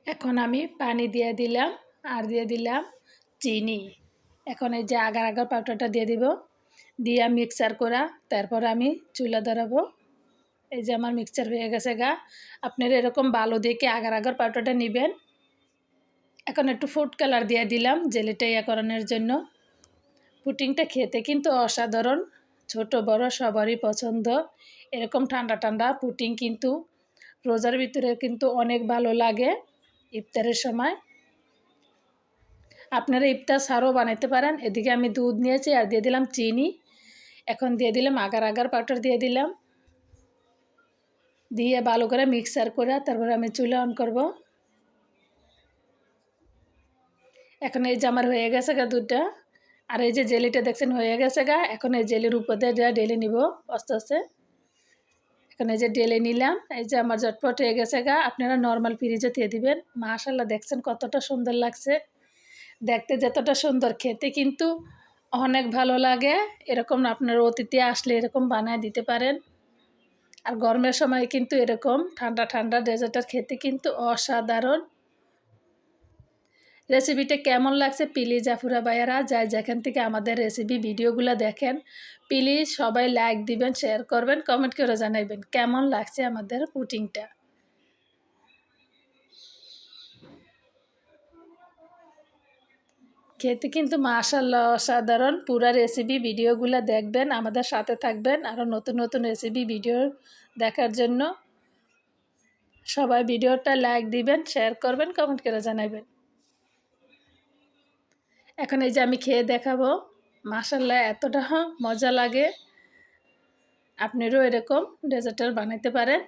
এখন আমি পানি দিয়ে দিলাম আর দিয়ে দিলাম চিনি। এখন এই যে আগার আগার পাউডারটা দিয়ে দিব, দিয়ে মিক্সার করা, তারপর আমি চুলা ধরাবো। এই যে আমার মিক্সচার হয়ে গেছে গা। আপনারা এরকম ভালো দেখে আগার আগার পাউডারটা নেবেন। এখন একটু ফুড কালার দিয়ে দিলাম জেলিটা করানোর জন্য। পুডিংটা খেতে কিন্তু অসাধারণ, ছোট বড় সবারই পছন্দ। এরকম ঠান্ডা ঠান্ডা পুডিং কিন্তু রোজার ভিতরে কিন্তু অনেক ভালো লাগে ইফতারের সময়। আপনারা ইফতার ছাড়াও বানাইতে পারেন। এদিকে আমি দুধ নিয়েছি আর দিয়ে দিলাম চিনি। এখন দিয়ে দিলাম আগার আগার পাউডার দিয়ে দিলাম, দিয়ে ভালো করে মিক্সার করে তারপর আমি চুলা অন করব। এখন এই যে আমার হয়ে গেছে গা দুধটা, আর এই যে জেলিটা দেখছেন হয়ে গেছে গা। এখন এই জেলির উপর দিয়ে ঢেলে নিব আস্তে আস্তে। এখন এই যে ঢেলে নিলাম, এই যে আমার ঝটপট হয়ে গেছে গা। আপনারা নর্মাল ফ্রিজে দিয়ে দিবেন। মাশাআল্লাহ দেখছেন কতটা সুন্দর লাগছে, দেখতে যতটা সুন্দর খেতে কিন্তু অনেক ভালো লাগে। এরকম আপনার অতিথি আসলে এরকম বানায় দিতে পারেন। আর গরমের সময় কিন্তু এরকম ঠান্ডা ঠান্ডা ডেজার্টটা খেতে কিন্তু অসাধারণ। রেসিপিটা কেমন লাগছে প্লিজ আপুরা ভাইয়ারা যাই যেখান থেকে আমাদের রেসিপি ভিডিওগুলো দেখেন, প্লিজ সবাই লাইক দিবেন, শেয়ার করবেন, কমেন্ট করে জানাবেন কেমন লাগছে আমাদের পুডিংটা। খেতে কিন্তু মাশাআল্লাহ অসাধারণ। পুরা রেসিপি ভিডিওগুলো দেখবেন, আমাদের সাথে থাকবেন আরও নতুন নতুন রেসিপি ভিডিও দেখার জন্য। সবাই ভিডিওটা লাইক দিবেন, শেয়ার করবেন, কমেন্ট করে জানাবেন। এখন এই যে আমি খেয়ে দেখাবো। মাশাআল্লাহ এতটা মজা লাগে। আপনারাও এরকম ডেজার্ট বানাইতে পারেন।